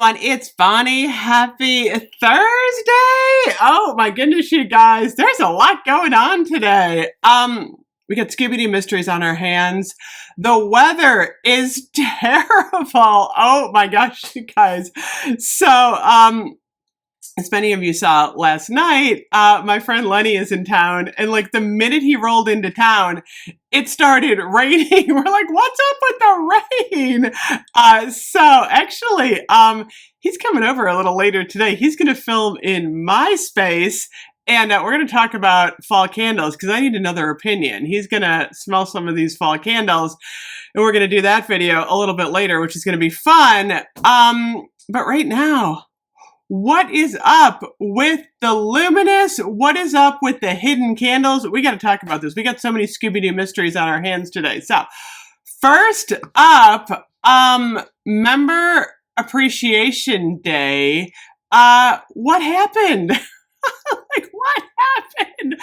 It's Bonnie. Happy Thursday. Oh my goodness, you guys. There's a lot going on today. We got Scooby-Doo mysteries on our hands. The weather is terrible. Oh my gosh, you guys. So, as many of you saw last night, my friend Lenny is in town, and like the minute he rolled into town, it started raining. We're like, what's up with the rain? So actually, he's coming over a little later today. He's going to film in my space, and we're going to talk about fall candles because I need another opinion. He's going to smell some of these fall candles, and we're going to do that video a little bit later, which is going to be fun. But right now, what is up with the Luminous? What is up with the hidden candles? We got to talk about this. We got so many Scooby-Doo mysteries on our hands today. So, first up, Member Appreciation Day. What happened? Like, what happened?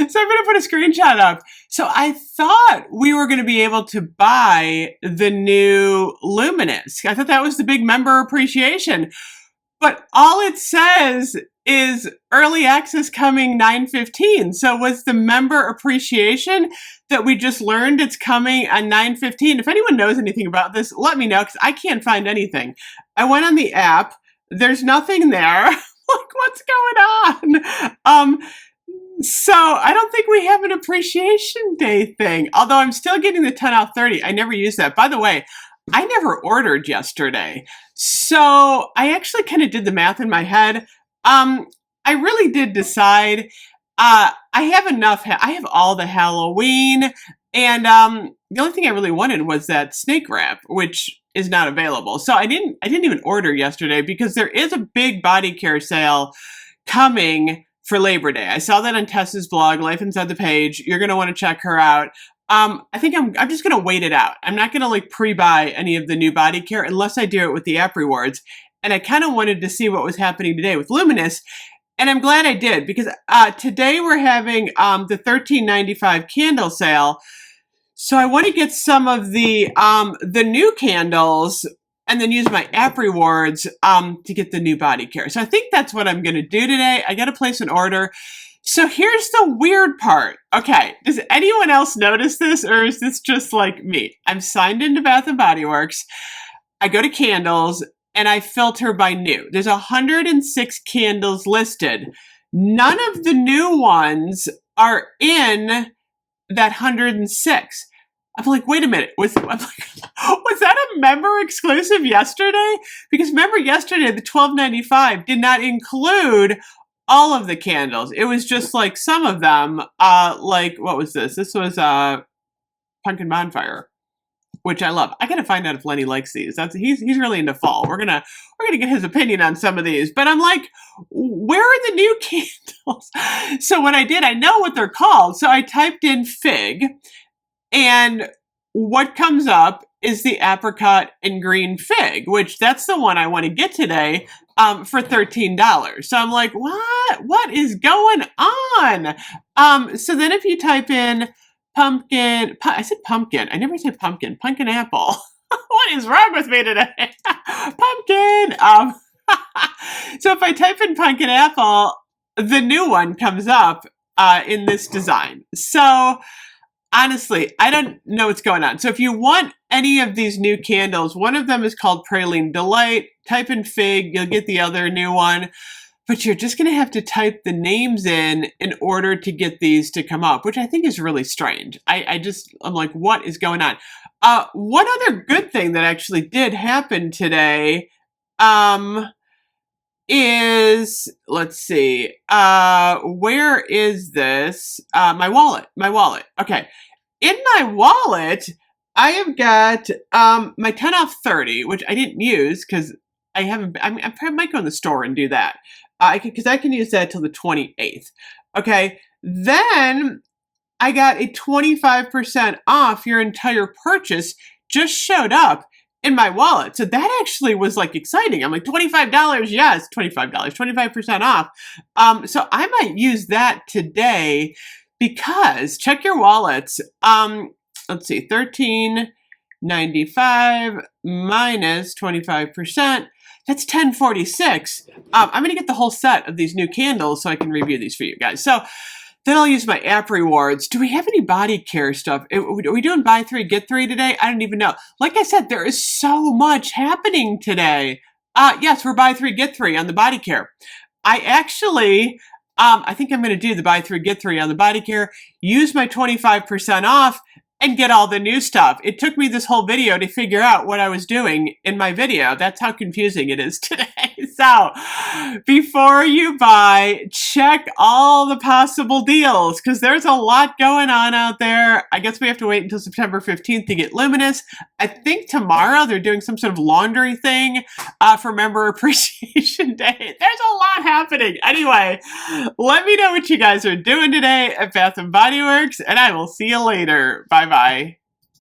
So I'm going to put a screenshot up. So I thought we were going to be able to buy the new Luminous. I thought that was the big member appreciation. But all it says is early access coming 9/15. So was the member appreciation that we just learned it's coming on 9/15? If anyone knows anything about this, let me know because I can't find anything. I went on the app. There's nothing there. Like, what's going on? So I don't think we have an appreciation day thing. Although I'm still getting the 10 off 30. I never use that. By the way, I never ordered yesterday. So I actually kind of did the math in my head. I really did decide, I have enough, I have all the Halloween, and the only thing I really wanted was that snake wrap, which is not available. So I didn't even order yesterday because there is a big body care sale coming for Labor Day. I saw that on Tessa's blog, Life Inside the Page. You're going to want to check her out. I think I'm just going to wait it out. I'm not going to like pre-buy any of the new body care unless I do it with the app rewards. And I kind of wanted to see what was happening today with Luminous. And I'm glad I did because today we're having the $13.95 candle sale. So I want to get some of the new candles and then use my app rewards to get the new body care. So I think that's what I'm going to do today. I got to place an order. So here's the weird part. Okay, does anyone else notice this, or is this just like me? I'm signed into Bath & Body Works. I go to candles, and I filter by new. There's 106 candles listed. None of the new ones are in that 106. I'm like, wait a minute. Was that a member exclusive yesterday? Because remember yesterday, the $12.95 did not include all of the candles. It was just like some of them, like, what was this? This was Pumpkin Bonfire, which I love. I gotta find out if Lenny likes these. He's really into fall. We're gonna get his opinion on some of these. But I'm like, where are the new candles? So what I did, I know what they're called. So I typed in fig, and what comes up is the apricot and green fig, which that's the one I want to get today for $13. So I'm like, what is going on? So then if you type in pumpkin, I said pumpkin. I never said pumpkin apple. What is wrong with me today? Pumpkin. So if I type in pumpkin apple, the new one comes up in this design. So honestly, I don't know what's going on. So if you want any of these new candles, one of them is called Praline Delight. Type in fig, you'll get the other new one. But you're just going to have to type the names in order to get these to come up, which I think is really strange. I'm like, what is going on? One other good thing that actually did happen today is, let's see, where is this? My wallet. Okay. In my wallet, I have got my 10 off 30, which I didn't use because I might go in the store and do that. Because I can use that till the 28th. Okay. Then I got a 25% off your entire purchase just showed up in my wallet. So that actually was like exciting. I'm like, $25, yes, $25, 25% off. So I might use that today because check your wallets. Let's see, $13.95 minus 25%. That's 1046. I'm going to get the whole set of these new candles so I can review these for you guys. So then I'll use my app rewards. Do we have any body care stuff? Are we doing buy three, get three today? I don't even know. Like I said, there is so much happening today. Yes, we're buy three, get three on the body care. I actually, I think I'm going to do the buy three, get three on the body care, use my 25% off, and get all the new stuff. It took me this whole video to figure out what I was doing in my video. That's how confusing it is today. So, before you buy, check all the possible deals, because there's a lot going on out there. I guess we have to wait until September 15th to get Luminous. I think tomorrow they're doing some sort of laundry thing for Member Appreciation Day. There's a lot happening. Anyway, let me know what you guys are doing today at Bath & Body Works, and I will see you later. Bye-bye.